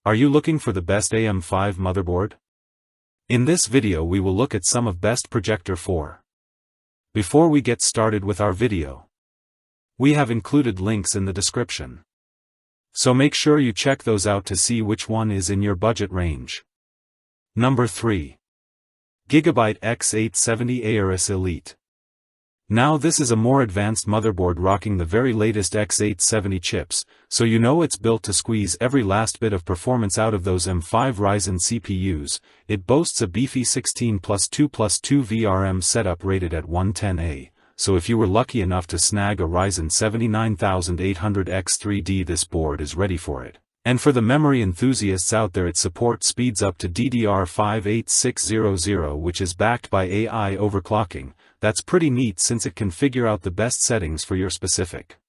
Are you looking for the best AM5 motherboard? In this video we will look at some of best projector 4. Before we get started with our video, we have included links in the description. So make sure you check those out to see which one is in your budget range. Number 3. Gigabyte X8 70 Aorus Elite. Now this is a more advanced motherboard rocking the very latest X8 70 chips, so you know it's built to squeeze every last bit of performance out of those M5 Ryzen CPUs. It boasts a beefy 16+2+2 VRM setup rated at 110A, so if you were lucky enough to snag a Ryzen 79800X3D, this board is ready for it. And for the memory enthusiasts out there, it supports speeds up to DDR5 8600, which is backed by AI overclocking. That's pretty neat since it can figure out the best settings for your specific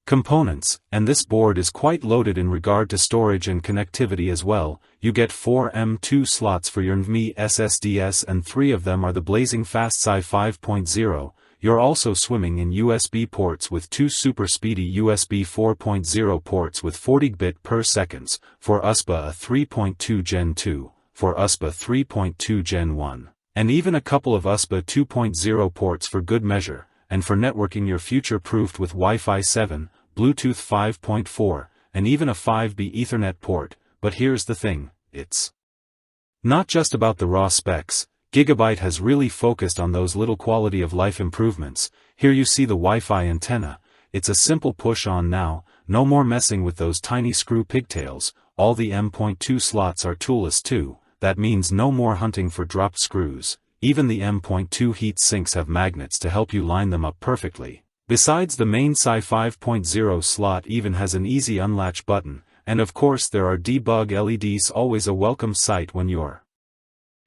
components, and this board is quite loaded in regard to storage and connectivity as well. You get 4 M.2 slots for your NVMe SSDs, and 3 of them are the blazing fast SI 5.0. You're also swimming in USB ports with 2 super speedy USB 4.0 ports with 40 gigabit per second, for USB a 3.2 Gen 2, for USB 3.2 Gen 1. And even a couple of USB 2.0 ports for good measure, and for networking you're future-proofed with Wi-Fi 7, Bluetooth 5.4, and even a 5B Ethernet port. But here's the thing, it's not just about the raw specs. Gigabyte has really focused on those little quality of life improvements. Here you see the Wi-Fi antenna. It's a simple push on now, no more messing with those tiny screw pigtails. All the M.2 slots are toolless too. That means no more hunting for dropped screws. Even the M.2 heat sinks have magnets to help you line them up perfectly. Besides, the main SI 5.0 slot even has an easy unlatch button, and of course there are debug LEDs, always a welcome sight when you're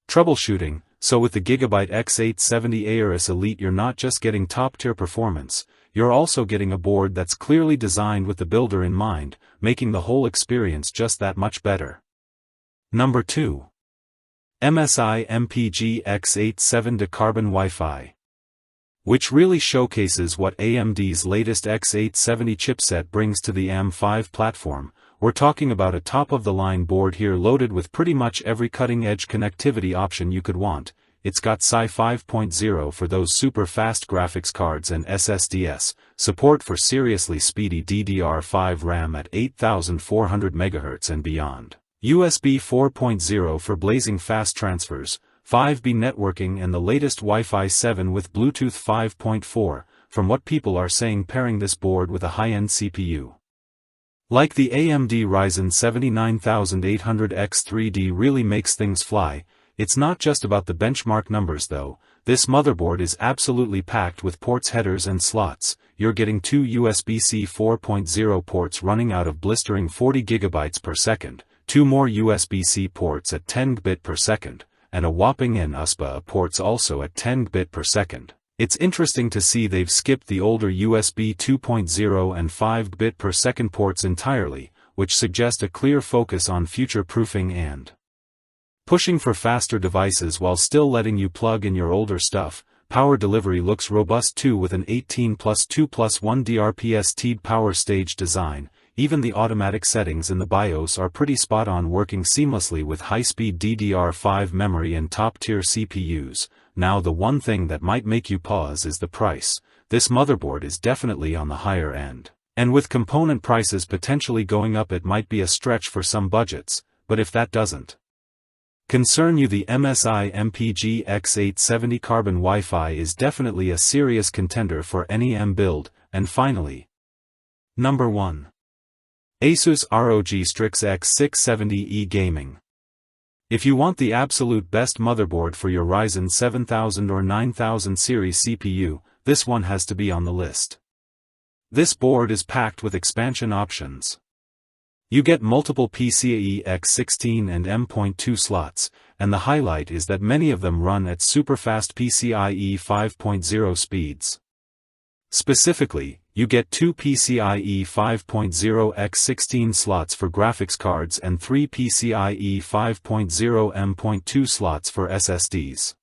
troubleshooting. So with the Gigabyte X8 70 Aorus Elite, you're not just getting top-tier performance, you're also getting a board that's clearly designed with the builder in mind, making the whole experience just that much better. Number 2. MSI MPG X8 7D Carbon Wi-Fi, which really showcases what AMD's latest X8 70 chipset brings to the AM5 platform. We're talking about a top-of-the-line board here, loaded with pretty much every cutting-edge connectivity option you could want. It's got SI 5.0 for those super-fast graphics cards and SSDs, support for seriously speedy DDR5 RAM at 8400 MHz and beyond, USB 4.0 for blazing fast transfers, 5B networking, and the latest Wi-Fi 7 with Bluetooth 5.4, from what people are saying, pairing this board with a high-end CPU like the AMD Ryzen 79800X3D really makes things fly. It's not just about the benchmark numbers though. This motherboard is absolutely packed with ports, headers, and slots. You're getting 2 USB-C 4.0 ports running out of blistering 40 GB per second, 2 more USB-C ports at 10 gigabit per second, and a whopping N USB ports also at 10 gigabit per second. It's interesting to see they've skipped the older USB 2.0 and 5 gigabit per second ports entirely, which suggest a clear focus on future-proofing and pushing for faster devices while still letting you plug in your older stuff. Power delivery looks robust too, with an 18+2+1 DRPS-T'd power stage design. Even the automatic settings in the BIOS are pretty spot on, working seamlessly with high-speed DDR5 memory and top-tier CPUs. Now the one thing that might make you pause is the price. This motherboard is definitely on the higher end, and with component prices potentially going up, it might be a stretch for some budgets. But if that doesn't concern you, the MSI MPG X8 70 Carbon Wi-Fi is definitely a serious contender for any M build. And finally, number 1. Asus ROG Strix X670E Gaming. If you want the absolute best motherboard for your Ryzen 7000 or 9000 series CPU, this one has to be on the list. This board is packed with expansion options. You get multiple PCIe X16 and M.2 slots, and the highlight is that many of them run at super-fast PCIe 5.0 speeds. Specifically, you get 2 PCIe 5.0 X16 slots for graphics cards and 3 PCIe 5.0 M.2 slots for SSDs.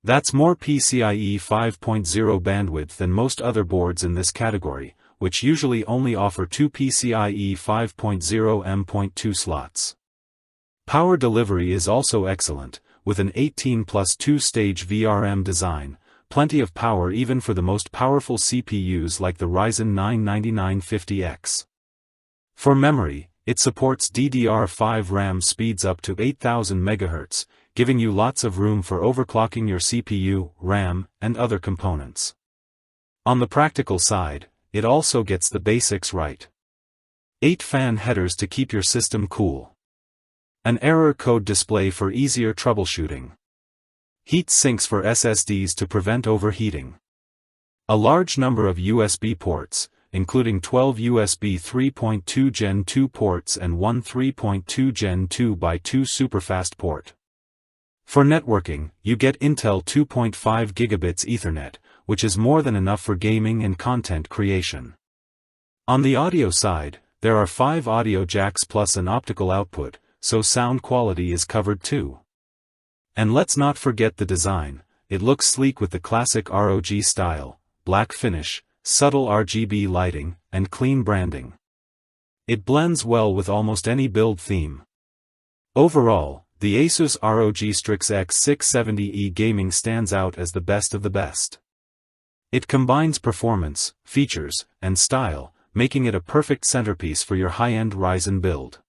That's more PCIe 5.0 bandwidth than most other boards in this category, which usually only offer two PCIe 5.0 M.2 slots. Power delivery is also excellent, with an 18 plus 2-stage VRM design, plenty of power even for the most powerful CPUs like the Ryzen 9 9950X. For memory, it supports DDR5 RAM speeds up to 8000 MHz, giving you lots of room for overclocking your CPU, RAM, and other components. On the practical side, it also gets the basics right. 8 fan headers to keep your system cool. An error code display for easier troubleshooting. Heat sinks for SSDs to prevent overheating. A large number of USB ports, including 12 USB 3.2 Gen 2 ports and one 3.2 Gen 2x2 superfast port. For networking, you get Intel 2.5 gigabits Ethernet, which is more than enough for gaming and content creation. On the audio side, there are 5 audio jacks plus an optical output, so sound quality is covered too. And let's not forget the design. It looks sleek with the classic ROG style, black finish, subtle RGB lighting, and clean branding. It blends well with almost any build theme. Overall, the Asus ROG Strix X670E gaming stands out as the best of the best. It combines performance, features, and style, making it a perfect centerpiece for your high-end Ryzen build.